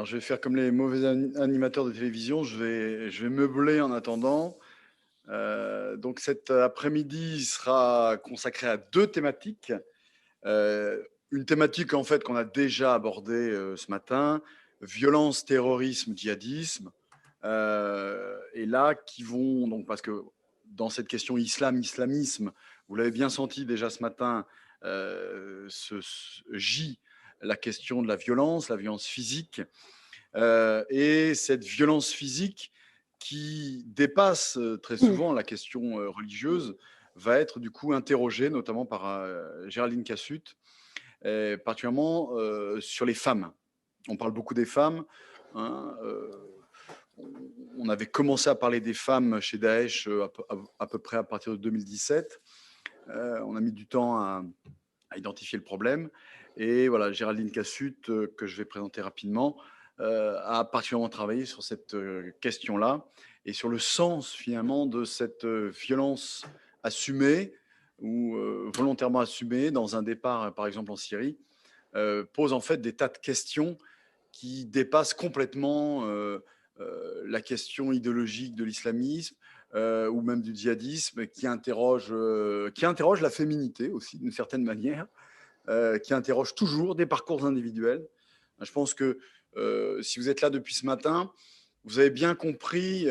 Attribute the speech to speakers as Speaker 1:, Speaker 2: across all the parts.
Speaker 1: Alors, je vais faire comme les mauvais animateurs de télévision, je vais meubler en attendant. Donc cet après-midi sera consacré à 2 thématiques. Une thématique en fait qu'on a déjà abordée, ce matin, violence, terrorisme, djihadisme. Et là qui vont donc parce que dans cette question islamisme, vous l'avez bien senti déjà ce matin, se gît la question de la violence physique. Et cette violence physique qui dépasse, très
Speaker 2: Mmh.
Speaker 1: souvent la question, religieuse, va être du coup interrogée notamment par, Géraldine Cassut, particulièrement, sur les femmes. On parle beaucoup des femmes, hein, on avait commencé à parler des femmes chez Daesh, à peu près à partir de 2017. On a mis du temps à identifier le problème. Et voilà, Géraldine Cassut, que je vais présenter rapidement, a particulièrement travaillé sur cette question-là et sur le sens finalement de cette violence assumée ou volontairement assumée dans un départ, par exemple en Syrie, pose en fait des tas de questions qui dépassent complètement la question idéologique de l'islamisme ou même du djihadisme, qui interroge la féminité aussi d'une certaine manière, qui interroge toujours des parcours individuels. Je pense que si vous êtes là depuis ce matin, vous avez bien compris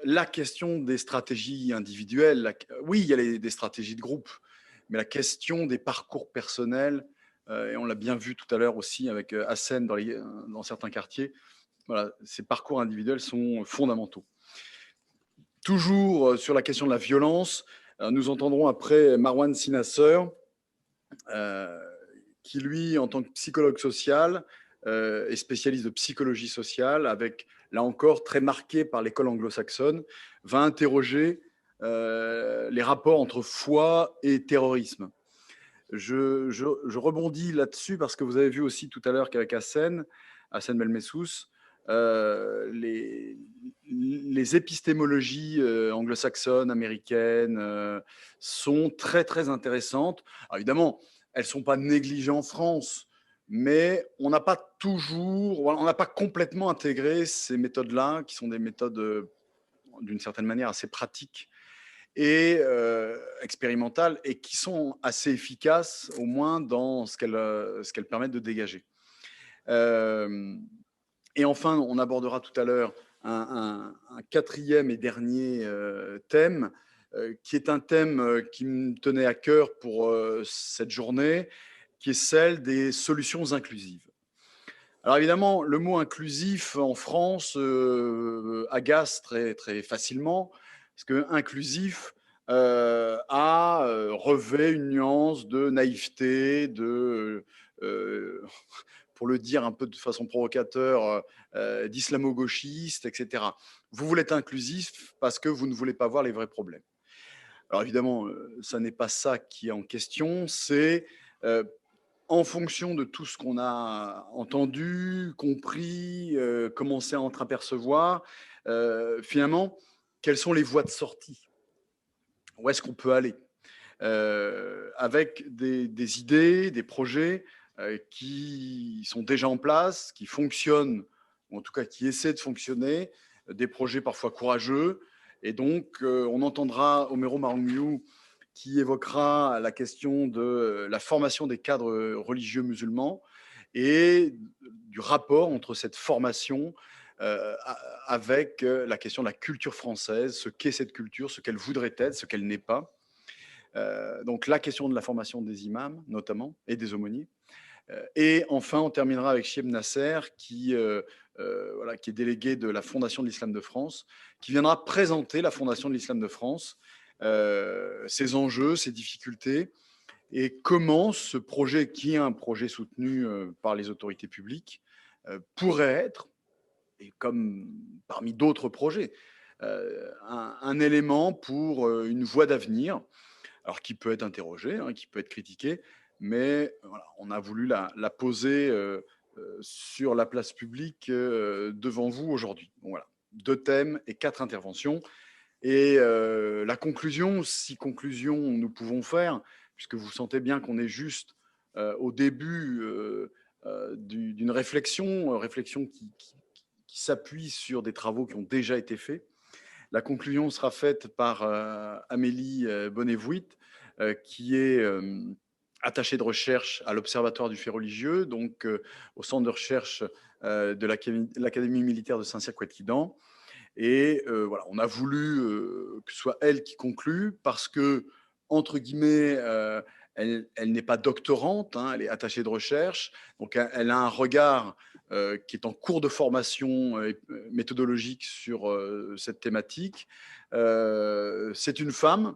Speaker 1: la question des stratégies individuelles. Oui, il y a des stratégies de groupe, mais la question des parcours personnels, et on l'a bien vu tout à l'heure aussi avec Hassen dans certains quartiers, voilà, ces parcours individuels sont fondamentaux. Toujours sur la question de la violence, nous entendrons après Marwan Sinasser, euh, qui lui, en tant que psychologue social, est spécialiste de psychologie sociale, avec, là encore, très marqué par l'école anglo-saxonne, va interroger les rapports entre foi et terrorisme. Je rebondis là-dessus parce que vous avez vu aussi tout à l'heure qu'avec Hassen Belmessous, les épistémologies anglo-saxonnes, américaines, sont très très intéressantes. Alors évidemment, elles ne sont pas négligées en France, mais on n'a pas toujours, on n'a pas complètement intégré ces méthodes-là, qui sont des méthodes d'une certaine manière assez pratiques et expérimentales et qui sont assez efficaces, au moins dans ce qu'elles permettent de dégager. Euh, et enfin, on abordera tout à l'heure un quatrième et dernier thème, qui est un thème qui me tenait à cœur pour cette journée, qui est celle des solutions inclusives. Alors évidemment, le mot inclusif en France agace très, très facilement, parce que inclusif revêt une nuance de naïveté, pour le dire un peu de façon provocateur, d'islamo-gauchiste, etc. Vous voulez être inclusif parce que vous ne voulez pas voir les vrais problèmes. Alors évidemment, ça n'est pas ça qui est en question, c'est euh, en fonction de tout ce qu'on a entendu, compris, commencé à entreapercevoir, finalement, quelles sont les voies de sortie? Où est-ce qu'on peut aller? Avec des idées, des projets qui sont déjà en place, qui fonctionnent, ou en tout cas qui essaient de fonctionner, des projets parfois courageux. Et donc, on entendra Omero Marungu qui évoquera la question de la formation des cadres religieux musulmans et du rapport entre cette formation avec la question de la culture française, ce qu'est cette culture, ce qu'elle voudrait être, ce qu'elle n'est pas. Donc la question de la formation des imams, notamment, et des aumôniers. Et enfin, on terminera avec Chieb Nasser, voilà, qui est délégué de la Fondation de l'Islam de France, qui viendra présenter la Fondation de l'Islam de France, ses enjeux, ses difficultés, et comment ce projet, qui est un projet soutenu par les autorités publiques, pourrait être, et comme parmi d'autres projets, un élément pour une voie d'avenir, alors qui peut être interrogé, hein, qui peut être critiqué, mais voilà, on a voulu la poser sur la place publique devant vous aujourd'hui. Bon, voilà, 2 thèmes et 4 interventions. Et la conclusion, si conclusion nous pouvons faire, puisque vous sentez bien qu'on est juste au début d'une réflexion qui s'appuie sur des travaux qui ont déjà été faits. La conclusion sera faite par Amélie Bonnet-Vouit, qui est attachée de recherche à l'Observatoire du fait religieux, donc au centre de recherche de l'Académie militaire de Saint-Cyr-Couët-Quidan. Et voilà, on a voulu que ce soit elle qui conclue parce que, entre guillemets, elle n'est pas doctorante, hein, elle est attachée de recherche. Donc, elle a un regard qui est en cours de formation méthodologique sur cette thématique. C'est une femme.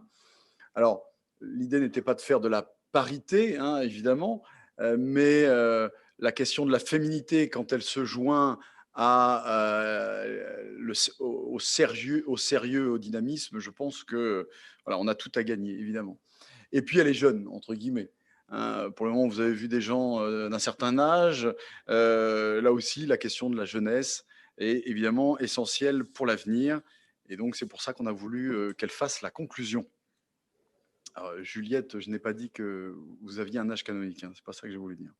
Speaker 1: Alors, l'idée n'était pas de faire de la parité, hein, évidemment, mais la question de la féminité, quand elle se joint au sérieux, au dynamisme, je pense que voilà, on a tout à gagner, évidemment. Et puis elle est jeune, entre guillemets, hein. Pour le moment, vous avez vu des gens d'un certain âge. Là aussi, la question de la jeunesse est évidemment essentielle pour l'avenir. Et donc, c'est pour ça qu'on a voulu qu'elle fasse la conclusion. Alors, Juliette, je n'ai pas dit que vous aviez un âge canonique, hein, c'est pas ça que j'ai voulu dire.